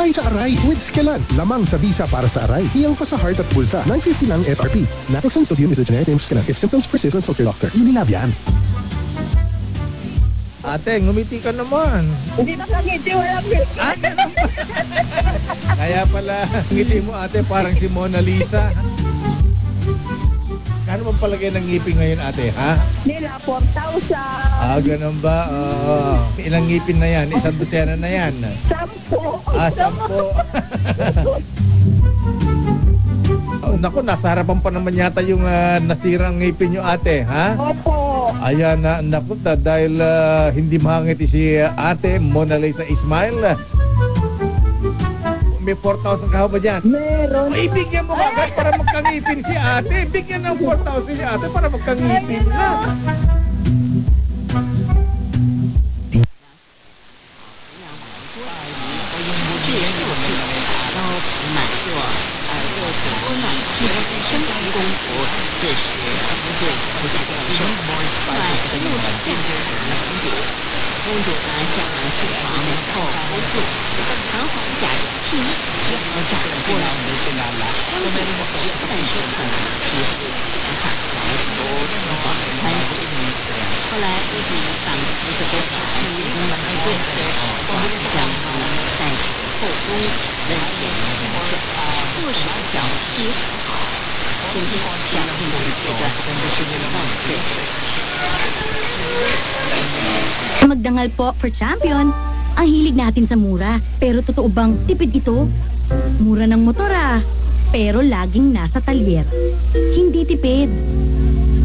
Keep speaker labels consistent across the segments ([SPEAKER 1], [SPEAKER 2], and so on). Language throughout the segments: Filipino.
[SPEAKER 1] Pamasahe sa Aray with Skelan. Lamang sa visa para sa Aray. Iyang pa sa heart at pulsa. 950 lang SRP. Naproxen sodium is a generic name of Skelan. If symptoms persist, consult your doctor. Unilab yan.
[SPEAKER 2] Ate, ngumiti ka naman.
[SPEAKER 3] Hindi nakangiti, walang milk.
[SPEAKER 2] Kaya pala, ngiti mo ate parang si Mona Lisa. Kano bang palagay ng ngipin ngayon ate, ha?
[SPEAKER 3] Nila, 4,000.
[SPEAKER 2] Ganun ba? Ilang ngipin na yan? Isang dosena na yan?
[SPEAKER 3] 10.
[SPEAKER 2] 10. Naku, nasa harapan pa naman yata yung nasirang ngipin nyo ate, ha?
[SPEAKER 3] Opo.
[SPEAKER 2] Ayan na, naku, dahil hindi makangiti si ate Mona Lisa Ismail. May 4,000 ka ba dyan?
[SPEAKER 3] Meron.
[SPEAKER 2] Ay, bigyan mo agad para magkangipin si ate. Bigyan ng 4,000 si ate para magkangipin na.
[SPEAKER 4] Magdangal po for champion. Ang hilig natin sa mura. Pero totoo bang tipid ito? Mura ng motor pero laging nasa talyer. Hindi tipid.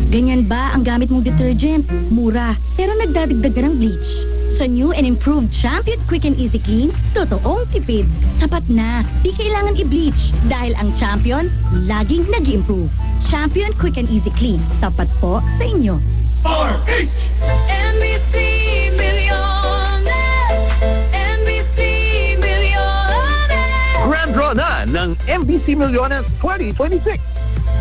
[SPEAKER 4] Ganyan ba ang gamit mong detergent? Mura, pero nagdadagdag ka ng bleach. Sa new and improved Champion Quick and Easy Clean, totoong tipid. Sapat na, di kailangan i-bleach dahil ang Champion laging nag-improve. Champion Quick and Easy Clean, tapat po sa inyo.
[SPEAKER 2] RH!
[SPEAKER 4] NBC Milyones! NBC Milyones!
[SPEAKER 5] Grand Draw na ng MBC Milyones 2026.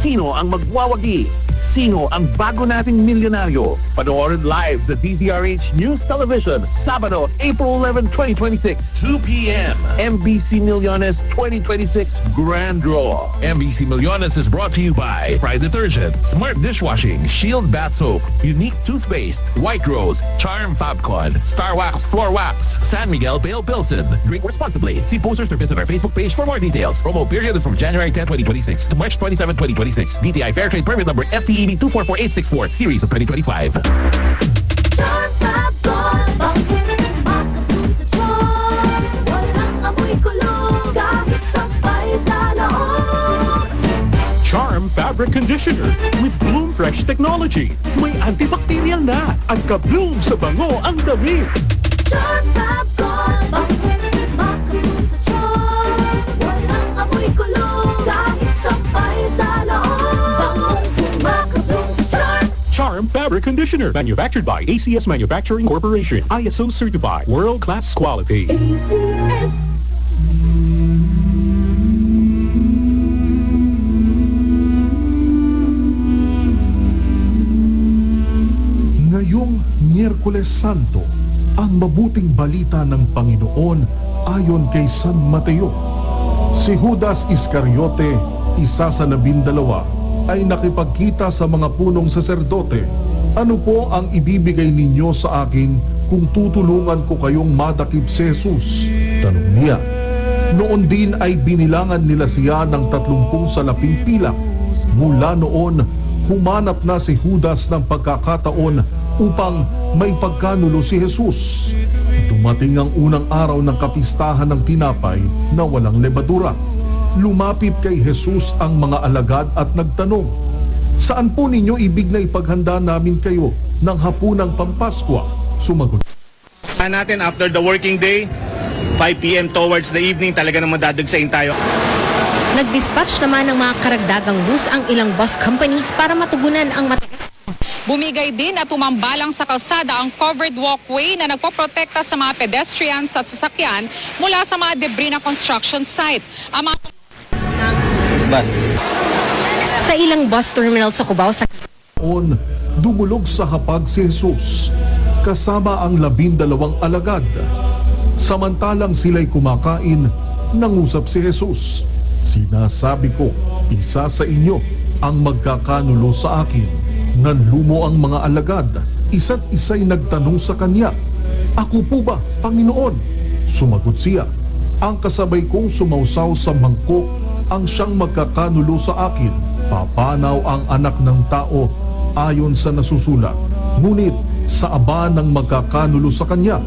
[SPEAKER 5] Sino ang magwawagi? Sino ang bago nating milyonaryo? Panoorin live sa DZRH News Television, Sabado, April 11, 2026, 2 p.m. MBC Milyones 2026 Grand Draw. MBC Milyones is brought to you by Pride Detergent, Smart Dishwashing, Shield Bath Soap, Unique Toothpaste, White Rose, Charm Fabcon, Star Wax Floor Wax, San Miguel Pale Pilsen. Drink responsibly. See posters or visit our Facebook page for more details. Promo period is from January 10, 2026 to March 27, 2026. DTI Fair Trade Permit number FTEB 244864, series of 2025.
[SPEAKER 1] Charm Fabric Conditioner with Bloom Fresh Technology. May antibacterial na at ka-bloom sa bango ang damit. Charm Fabric Conditioner, manufactured by ACS Manufacturing Corporation, ISO certified, world-class quality. Ngayong Miyerkules Santo, ang mabuting balita ng Panginoon ayon kay San Mateo. Si Judas Iscariote, isa sa 12, ay nakipagkita sa mga punong saserdote. Ano po ang ibibigay ninyo sa akin kung tutulungan ko kayong madakip si Jesus? Tanong niya. Noon din ay binilangan nila siya ng 30 salaping pilak. Mula noon, humanap na si Judas ng pagkakataon upang may pagkanulo si Jesus. Dumating ang unang araw ng kapistahan ng tinapay na walang lebadura. Lumapit kay Jesus ang mga alagad at nagtanong, "Saan po ninyo ibig na ipaghanda namin kayo ng hapunang Pampaskwa?" Sumagot
[SPEAKER 6] natin after the working day, 5 p.m. towards the evening, talaga naman dadagsain tayo.
[SPEAKER 7] Nag-dispatch naman ng mga karagdagang bus ang ilang bus companies para matugunan ang
[SPEAKER 8] Bumigay din at tumambalang sa kalsada ang covered walkway na nagpoprotekta sa mga pedestrians at sasakyan mula sa mga debris na construction site. Ang mga
[SPEAKER 7] Sa ilang bus terminal sa Cubao sa
[SPEAKER 1] dumulog sa hapag si Jesus kasama ang 12 alagad. Samantalang sila'y kumakain, Nangusap si Jesus. Sinasabi ko, isa sa inyo ang magkakanulo sa akin. Nanlumo ang mga alagad. Isa't isa'y nagtanong sa kanya, "Ako po ba, Panginoon?" Sumagot siya, "Ang kasabay kong sumausaw sa mangkok ang siyang magkakanulo sa akin. Papanaw ang anak ng tao ayon sa nasusulat. Ngunit sa aba ng magkakanulo sa kanya,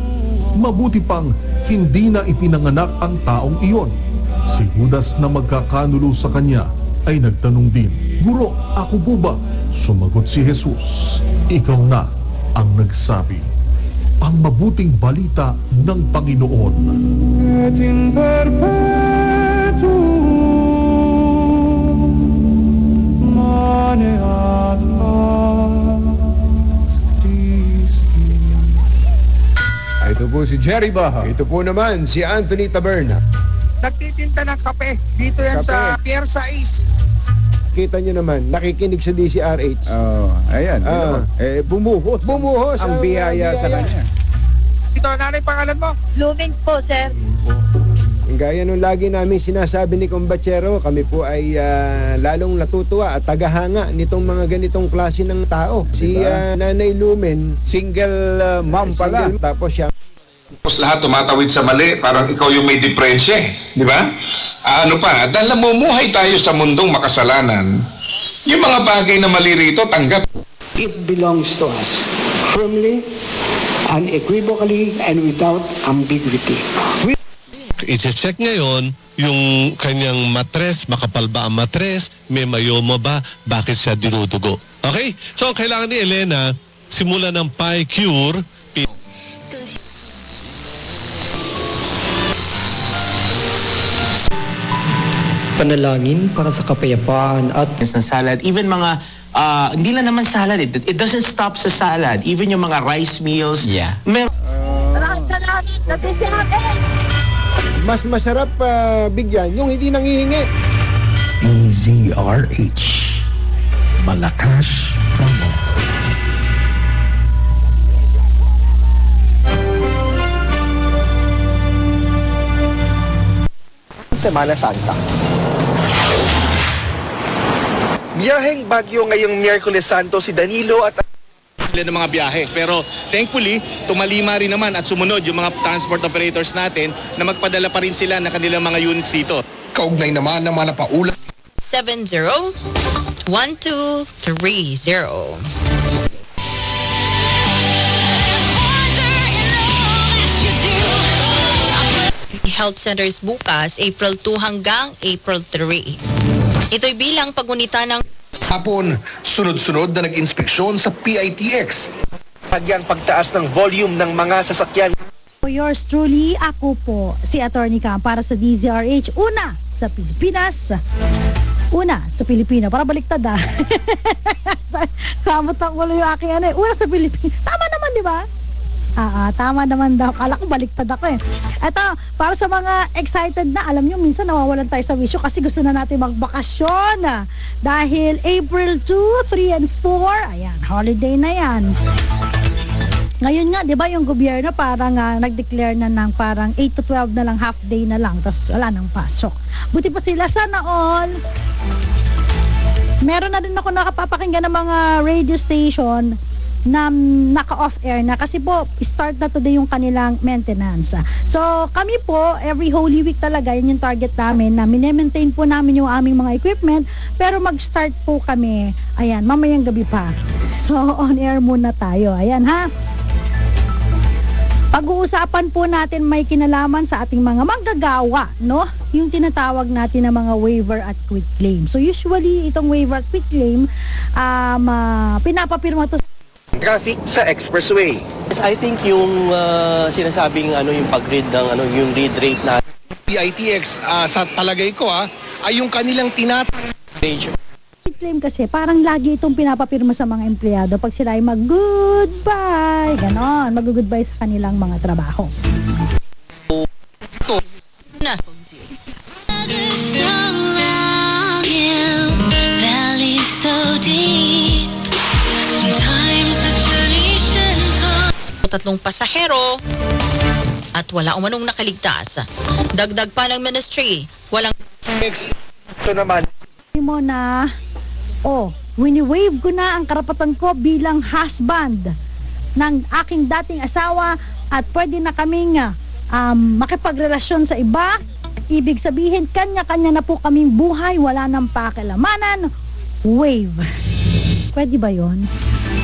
[SPEAKER 1] mabuti pang hindi na ipinanganak ang taong iyon." Si Judas na magkakanulo sa kanya ay nagtanong din, "Guro, ako po ba?" Sumagot si Jesus, "Ikaw na ang nagsabi." Ang mabuting balita ng Panginoon.
[SPEAKER 2] Ito po si Jerry Baha.
[SPEAKER 9] Ito po naman si Anthony Taberna.
[SPEAKER 10] Nagtitinda ng kape. Dito yan
[SPEAKER 9] Kape.
[SPEAKER 10] sa Pier 6.
[SPEAKER 9] Kita nyo naman, nakikinig sa DCRH.
[SPEAKER 2] Oh, ayan.
[SPEAKER 9] Bumuhos. Bumuhos
[SPEAKER 2] Ang biyaya sa kanya.
[SPEAKER 10] Ito, nanay, pangalan mo?
[SPEAKER 3] Blooming po, sir.
[SPEAKER 9] Gaya nung lagi namin sinasabi ni Combachero, kami po ay lalong natutuwa at tagahanga nitong mga ganitong klase ng tao. Si Nanay Lumen,
[SPEAKER 2] Single mom pala.
[SPEAKER 9] single, tapos siya.
[SPEAKER 11] Tapos lahat tumatawid sa mali, parang ikaw yung may depresya, di ba? Ano pa, dahil namumuhay tayo sa mundong makasalanan, yung mga bagay na mali rito, tanggap.
[SPEAKER 10] It belongs to us. Firmly, unequivocally, and without ambiguity.
[SPEAKER 12] I-check ngayon yung kanyang matres, makapal ba ang matres, may mayoma ba, bakit siya dinudugo. Okay? So, ang kailangan ni Elena, simula ng PI-Cure,
[SPEAKER 10] Panalangin para sa kapayapaan at
[SPEAKER 13] ng salad, even mga hindi lang naman salad, it doesn't stop sa salad, even yung mga rice meals.
[SPEAKER 3] Maraming salamat. Nagsisabi.
[SPEAKER 9] Mas masarap bigyan yung hindi nanghihingi.
[SPEAKER 10] DZRH. Malakas promo. Semana Santa. Biyaheng Baguio ngayong Miyerkules Santo si Danilo at
[SPEAKER 6] ng mga biyahe. Pero thankfully, tumalima rin naman at sumunod yung mga transport operators natin na magpadala pa rin sila ng kanilang mga units dito.
[SPEAKER 11] Kaugnay naman ng mga napaulat.
[SPEAKER 7] 70-1230. Health centers bukas, April 2 hanggang April 3. Ito'y bilang pagunita ng
[SPEAKER 11] Hapon, sunod-sunod na nag-inspeksyon sa PITX.
[SPEAKER 10] Pagyang pagtaas ng volume ng mga sasakyan.
[SPEAKER 4] For yours truly, ako po, si Attorney Cam para sa DZRH. Una, sa Pilipinas. Una, sa Pilipino. Para baliktad Kamot ang ulo yung aking Una sa Pilipinas. Tama naman, di ba? Tama naman daw. Kala ko baliktad ako eh. Eto, para sa mga excited na, alam nyo, minsan nawawalan tayo sa wisyo kasi gusto na natin magbakasyon. Dahil April 2, 3, and 4, ayan, holiday na yan. Ngayon nga, di ba yung gobyerno parang nag-declare na ng parang 8 to 12 na lang, half day na lang, tapos wala nang pasok. Buti pa sila, sana all. Meron na din ako nakapapakinggan ng mga radio station na naka-off air na kasi po start na today yung kanilang maintenance. So kami po every Holy Week talaga yun yung target namin na mine-maintain po namin yung aming mga equipment pero mag-start po kami ayan mamayang gabi pa. So on air muna tayo. Ayan ha. Pag-uusapan po natin may kinalaman sa ating mga manggagawa, no? Yung tinatawag natin na mga waiver at quit claim. So usually itong waiver at quit claim pinapapirma to
[SPEAKER 10] Traffic sa expressway.
[SPEAKER 13] I think yung sinasabing yung pag-read ng yung read rate na
[SPEAKER 11] PITX, sa palagay ko ay yung kanilang
[SPEAKER 4] quit claim kasi parang lagi itong pinapapirma sa mga empleyado pag sila ay mag-goodbye, ganon, mag-goodbye sa kanilang mga trabaho.
[SPEAKER 7] na. Tatlong pasahero at wala umanong nakaligtas. Dagdag pa ng ministry, walang
[SPEAKER 10] Ito naman,
[SPEAKER 14] mo na, wini-waive ko na ang karapatan ko bilang husband ng aking dating asawa at pwede na kaming makipagrelasyon sa iba. Ibig sabihin, kanya-kanya na po kaming buhay, wala nang pakilamanan. Waive. Pwede ba yon?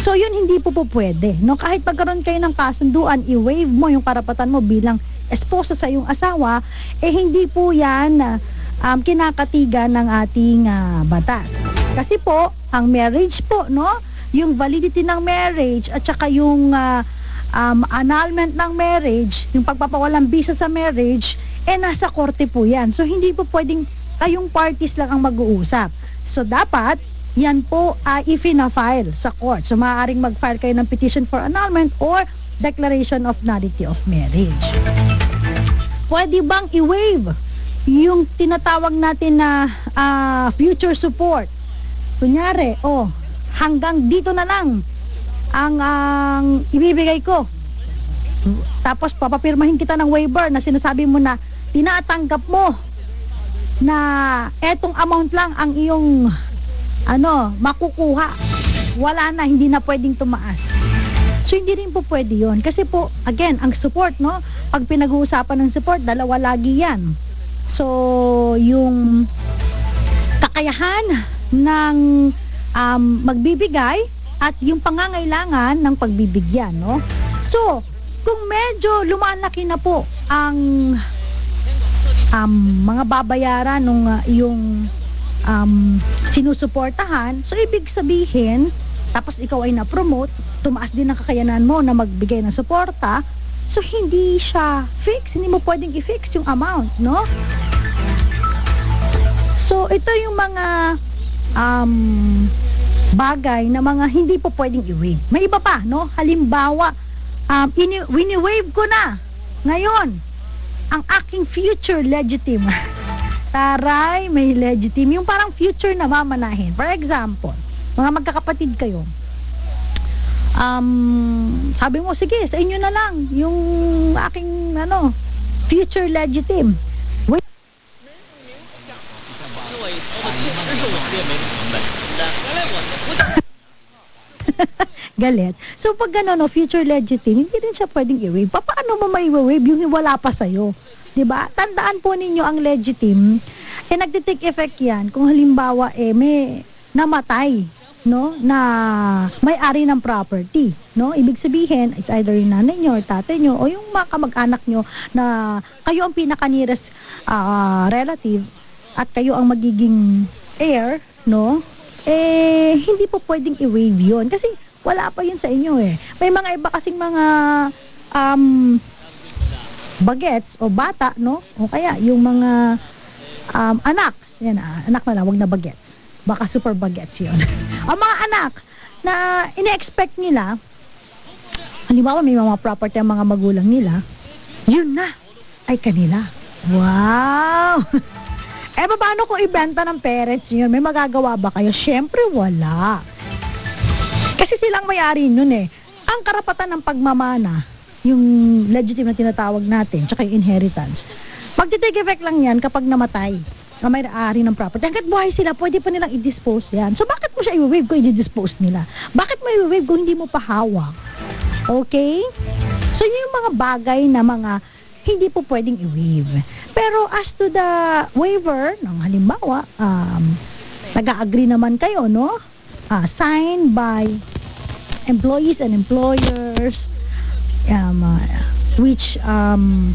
[SPEAKER 14] So yun hindi po pwede. No? Kahit pagkaroon kayo ng kasunduan, i-waive mo yung karapatan mo bilang esposa sa iyong asawa, hindi po yan kinakatigan ng ating batas. Kasi po, ang marriage po, no? Yung validity ng marriage at saka yung annulment ng marriage, yung pagpapawalang bisa sa marriage, nasa korte po yan. So, hindi po pwedeng kayong parties lang ang mag-uusap. So, dapat, yan po i-file sa court. So, maaaring mag-file kayo ng petition for annulment or declaration of nullity of marriage. Pwede bang i-waive yung tinatawag natin na future support? Kunyari, hanggang dito na lang ang ibibigay ko. Tapos papapirmahin kita ng waiver na sinasabi mo na tinatanggap mo na etong amount lang ang iyong makukuha. Wala na, hindi na pwedeng tumaas. So hindi rin po pwede yun. Kasi po, again, ang support, no? Pag pinag-uusapan ng support, dalawa lagi yan. So, yung kakayahan ng magbibigay at yung pangangailangan ng pagbibigyan, no? So, kung medyo lumalaki na po ang mga babayaran nung yung sinusuportahan, so ibig sabihin, tapos ikaw ay na-promote, tumaas din ang kakayanan mo na magbigay ng suporta, so hindi siya fix, hindi mo pwedeng i-fix yung amount, no? So ito yung mga bagay na mga hindi po pwedeng i-waive. May iba pa, no? Halimbawa, wini-waive ko na ngayon ang aking future legitim. Taray, may legitim. Yung parang future na mamanahin. For example, mga magkakapatid kayo. Sabi mo, sige, sa inyo na lang yung aking future legitim. Wait. Galit. So pag gano'n, future legitim, hindi din siya pwedeng i-waive. Paano mo mai-waive yung wala pa sa'yo? Diba? Tandaan po ninyo ang legitim, nagtitake effect yan kung halimbawa may namatay, no, na may-ari ng property, no? Ibig sabihin, it's either yung nanay nyo or tatay nyo o yung mga kamag-anak nyo na kayo ang pinaka-nearest relative at kayo ang magiging heir, no? Hindi po pwedeng i-waive yun kasi wala pa yun sa inyo May mga iba kasing mga bagets o bata, no? O kaya yung mga anak, yan anak na lang, wag na bagets. Baka super bagets yun. O mga anak na ine-expect nila, halimbawa may mga property ang mga magulang nila, yun na ay kanila. Wow! Paano kung ibenta ng parents yun? May magagawa ba kayo? Siyempre wala. Kasi silang may-ari nun Ang karapatan ng pagmamana, yung legitimate na tinatawag natin, tsaka yung inheritance, magti-take effect lang yan kapag namatay na may-ari ng property. Hanggat buhay sila, pwede pa nilang i-dispose yan. So bakit mo siya i-waive kung i-dispose nila? Bakit mo i-waive kung hindi mo pa hawak? Okay? So yun yung mga bagay na mga hindi po pwedeng i-waive. Pero as to the waiver, halimbawa, nag-a-agree naman kayo, no? Signed by employees and employers, which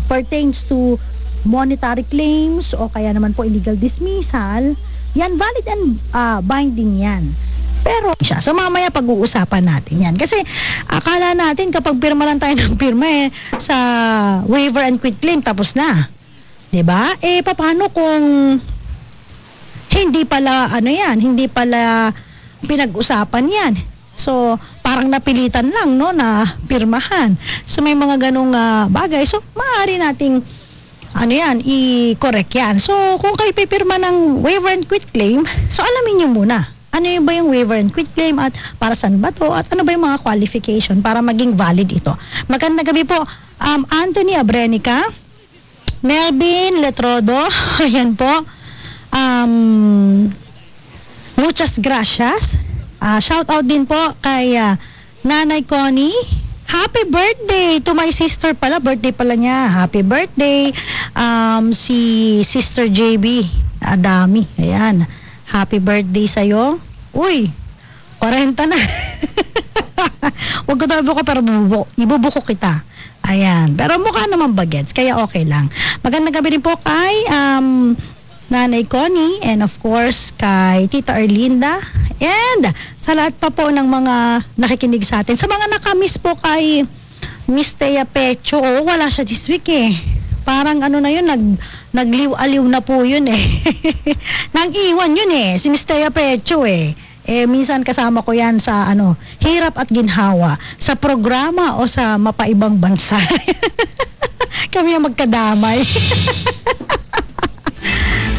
[SPEAKER 14] pertains to monetary claims o kaya naman po illegal dismissal, yan valid and binding yan. Pero so mamaya pag-uusapan natin yan. Kasi akala natin kapag pirma lang tayo ng pirma sa waiver and quit claim, tapos na. Diba? Paano kung hindi pala hindi pala pinag-usapan yan? So, parang napilitan lang, no, na pirmahan. So, may mga ganong bagay. So, maaari nating i-correct yan. So, kung kayo pipirma ng waiver and quit claim, so alamin nyo muna. Ano yung ba yung waiver and quit claim at para saan ba to? At ano ba yung mga qualification para maging valid ito? Magandang gabi po. Anthony Abrenica, Melvin Letrodo, ayan po. Muchas gracias. Shout out din po kay Nanay Connie. Happy birthday to my sister pala. Birthday pala niya. Happy birthday. Si Sister JB Adami. Ayan. Happy birthday sa'yo. Uy, 40 na. Huwag ko tabi ko pero ibubuko kita. Ayan. Pero mukha naman bagets. Kaya okay lang. Magandang gabi rin po kay Nanay Connie and of course kay Tita Erlinda and sa lahat pa po ng mga nakikinig sa atin. Sa mga nakamiss po kay Miss Thea Pecho, wala siya this week eh. Parang ano na yun, nagliw-aliw na po yun eh. Nang iwan yun eh, si Miss Thea Pecho eh. Minsan kasama ko yan sa Hirap at Ginhawa, sa programa o sa mapaibang bansa. Kami ang magkadamay.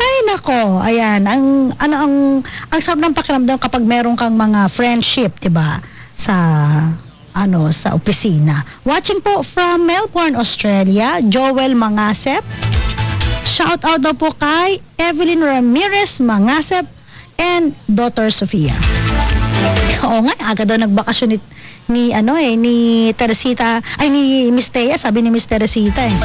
[SPEAKER 14] Ay nako, ayan, ang sarap ng pakiramdam kapag meron kang mga friendship, 'di ba? Sa opisina. Watching po from Melbourne, Australia, Joel Mangasep. Shout out daw po kay Evelyn Ramirez Mangasep and Dr. Sofia. Oo nga, agad daw nagbakasyon ni Teresita, ni Miss Thea, sabi ni Miss Teresita eh.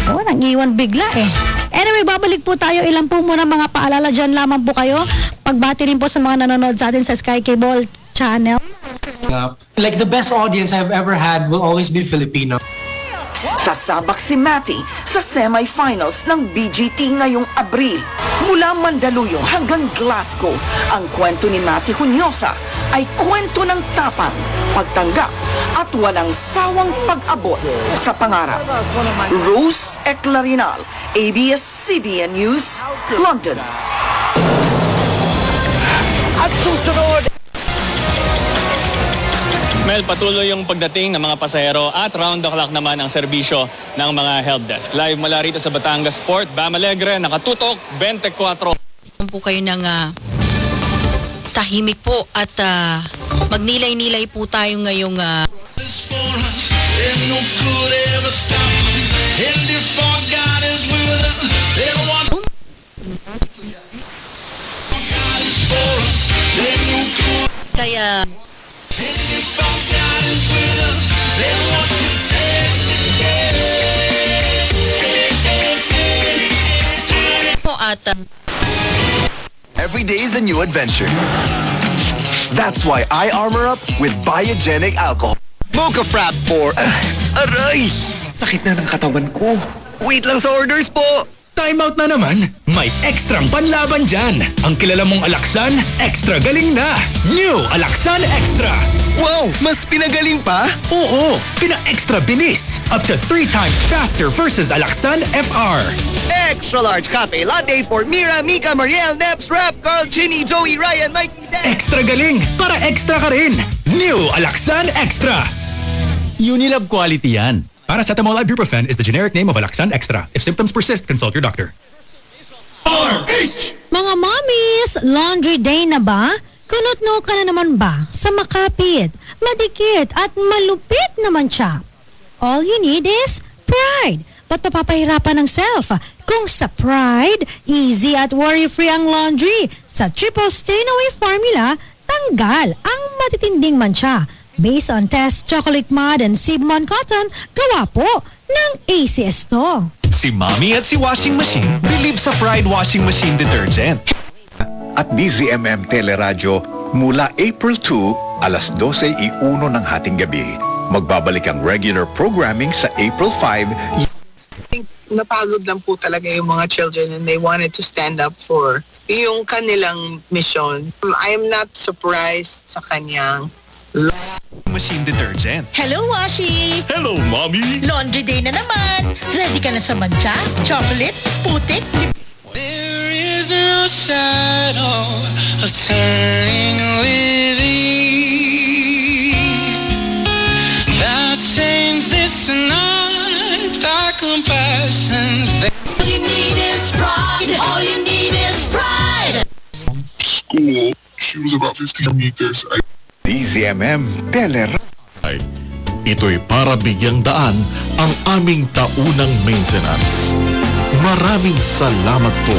[SPEAKER 14] Oo, nang iwan bigla eh. Anyway, babalik po tayo. Ilan po muna mga paalala dyan lamang po kayo. Pagbati rin po sa mga nanonood sa atin sa Sky Cable Channel.
[SPEAKER 15] Like the best audience I've ever had will always be Filipino.
[SPEAKER 16] Sasabak si Matty sa semi-finals ng BGT ngayong Abril. Mula Mandaluyong hanggang Glasgow, ang kwento ni Matty Hunyosa ay kwento ng tapang, pagtanggap at walang sawang pag-abot sa pangarap. Rose Eclarinal, ABS-CBN News, London.
[SPEAKER 10] At susunod,
[SPEAKER 6] Mel, patuloy yung pagdating ng mga pasahero at round the clock naman ang serbisyo ng mga help desk. Live mula rito sa Batangas Port, Bam Alegre, nakatutok 24.
[SPEAKER 17] Po kayo ng tahimik po at magnilay-nilay po tayo ngayong kaya
[SPEAKER 10] every day is a new adventure. That's why I armor up with Biogenic Alcohol. Mocha Frap for... aray! Sakit na ng katawan ko. Wait lang sa orders po!
[SPEAKER 18] Time out na naman. May ekstrang panlaban dyan. Ang kilala mong Alaxan, extra galing na. New Alaxan Extra.
[SPEAKER 10] Wow! Mas pinagaling pa?
[SPEAKER 18] Oo, pina-extra bilis. Up to 3 times faster versus Alaxan FR.
[SPEAKER 10] Extra large cafe latte for Mira, Mika, Mariel, Neps, Rap, Carl, Ginny, Joey, Ryan, Mikey, Dan.
[SPEAKER 18] Extra galing para extra ka rin. New Alaxan Extra. Unilab quality yan. Paracetamol ibuprofen is the generic name of Alaxan Extra. If symptoms persist, consult your doctor.
[SPEAKER 14] Mga mommies, laundry day na ba? Kunot-no ka na naman ba? Sa makapit, madikit at malupit naman siya. All you need is Pride. Ba't papapahirapan ng self? Kung sa Pride, easy at worry-free ang laundry. Sa triple stain-away formula, tanggal ang matitinding mancha. Based on test chocolate mud and Sibmon cotton, gawa po ng ACS to.
[SPEAKER 19] Si Mommy at si Washing Machine, believe sa Pride Washing Machine Detergent.
[SPEAKER 20] At DZMM Teleradyo, mula April 2, alas 12:01 ng hating gabi. Magbabalik ang regular programming sa April 5.
[SPEAKER 21] Napagod lang po talaga yung mga children and they wanted to stand up for yung kanilang mission. I am not surprised sa kanyang
[SPEAKER 19] Machine Detergent.
[SPEAKER 17] Hello, Washi!
[SPEAKER 19] Hello, Mommy!
[SPEAKER 17] Laundry day na naman! Ready ka na sa mancha, chocolate, putik,
[SPEAKER 22] There is no shadow of turning with that change this night, our compassion. All you need is pride. All you need is pride.
[SPEAKER 20] School, she was about 15 meters. DZMM Teleradyo.
[SPEAKER 1] Ito'y para bigyang daan ang aming taunang maintenance. Maraming salamat po.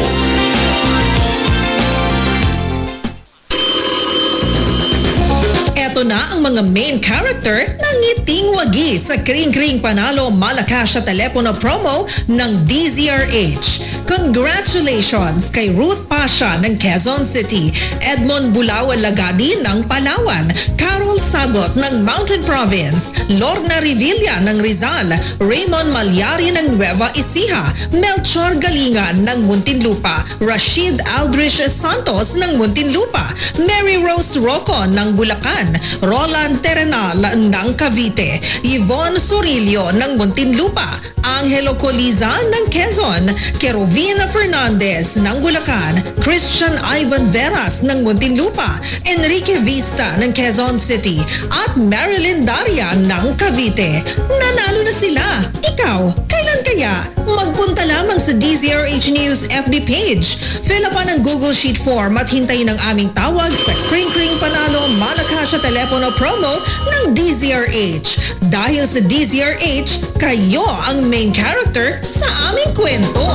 [SPEAKER 17] Eto na ang mga main character ng Ngiting Wagi sa Kring-Kring Panalo Malakas sa Telepono promo ng DZRH. Congratulations kay Ruth Pasha ng Quezon City, Edmond Bulao Lagadi ng Palawan, Carol Sagot ng Mountain Province, Lorna Revilla ng Rizal, Raymond Malyari ng Nueva Ecija, Melchor Galingan ng Muntinlupa, Rashid Aldrich Santos ng Muntinlupa, Mary Rose Rocco ng Bulacan, Roland Terenal ng Cavite, Yvonne Sorillo ng Muntinlupa, Angelo Coliza ng Quezon, Kerovina Fernandez ng Bulacan, Christian Ivan Veras ng Muntinlupa, Enrique Vista ng Quezon City, at Marilyn Daria ng Cavite. Nanalo na sila! Ikaw, kailan kaya? Magpunta lamang sa DZRH News FB page. Fill up ang Google Sheet form at hintayin ang aming tawag sa Kring-Kring Panalo Malakas sa Telepono promo ng DZRH. Dahil sa DZRH, kayo ang main character sa aming kwento.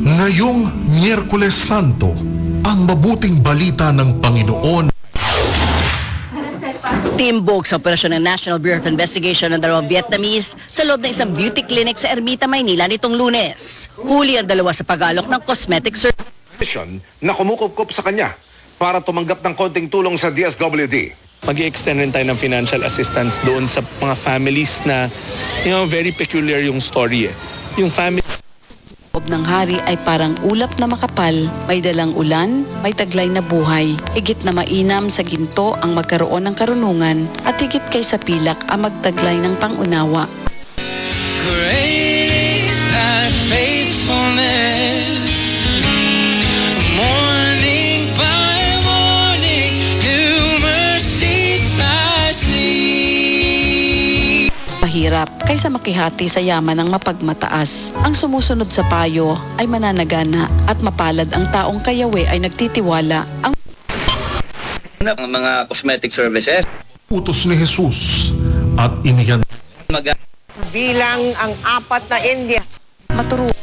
[SPEAKER 1] Ngayong Miyerkules Santo, ang mabuting balita ng Panginoon.
[SPEAKER 5] Timbog sa operasyon ng National Bureau of Investigation ng dalawang Vietnamese sa loob ng isang beauty clinic sa Ermita, Maynila nitong Lunes. Huli ang dalawa sa pag-alok ng cosmetic service
[SPEAKER 8] na kumukupkup sa kanya para tumanggap ng konting tulong sa DSWD.
[SPEAKER 6] Mag-i-extend rin tayo ng financial assistance doon sa mga families na, very peculiar yung story eh. Yung family
[SPEAKER 23] loob ng hari ay parang ulap na makapal, may dalang ulan, may taglay na buhay, higit na mainam sa ginto ang magkaroon ng karunungan, at higit kay sa pilak ang magtaglay ng pangunawa.
[SPEAKER 22] Great thy faithfulness, morning by morning, new mercies I see.
[SPEAKER 23] Mahirap kaysa makihati sa yaman ng mapagmataas. Ang sumusunod sa payo ay mananagana at mapalad ang taong kayawi ay nagtitiwala. Ang
[SPEAKER 24] mga cosmetic services.
[SPEAKER 1] Utos ni Jesus at iniyan.
[SPEAKER 25] Bilang ang apat na India.
[SPEAKER 23] Maturo.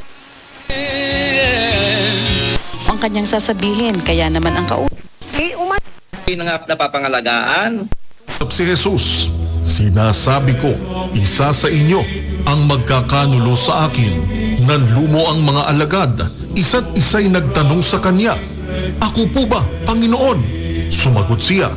[SPEAKER 23] Ang kanyang sasabihin, kaya naman ang
[SPEAKER 24] Hindi na napapangalagaan.
[SPEAKER 1] Si Jesus, sinasabi ko, isa sa inyo ang magkakanulo sa akin. Nanlumo ang mga alagad, isa't isa'y nagtanong sa kanya, "Ako po ba, Panginoon?" Sumagot siya,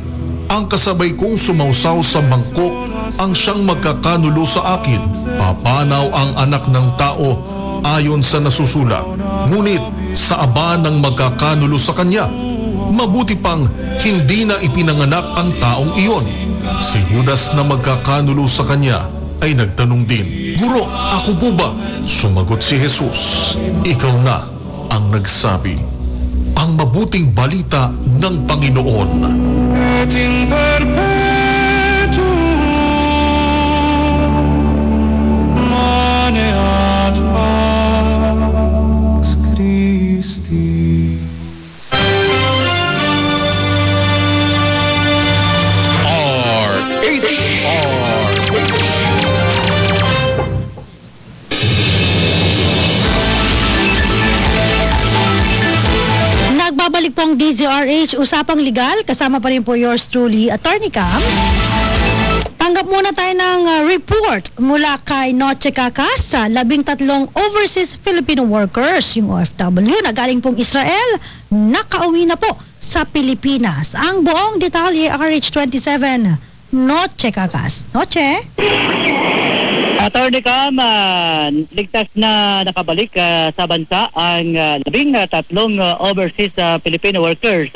[SPEAKER 1] "Ang kasabay kong sumausaw sa mangkok ang siyang magkakanulo sa akin. Papanaw ang anak ng tao ayon sa nasusulat. Ngunit sa aba ng magkakanulo sa kanya, mabuti pang hindi na ipinanganak ang taong iyon." Si Judas na magkakanulo sa kanya ay nagtanong din, "Guro, ako po ba?" Sumagot si Jesus, "Ikaw na ang nagsabi." Ang mabuting balita ng Panginoon.
[SPEAKER 14] Nagbabalik po ang DZRH, Usapang Legal, kasama pa rin po yours truly, Attorney Cam. Tanggap muna tayo ng report mula kay Noche Kakas sa 13 overseas Filipino workers, yung OFW na galing pong Israel, nakauwi na po sa Pilipinas. Ang buong detalye, RH27, Noche Kakas. Noche?
[SPEAKER 26] Attorney Cam, ligtas na nakabalik sa bansa ang 13 overseas Filipino workers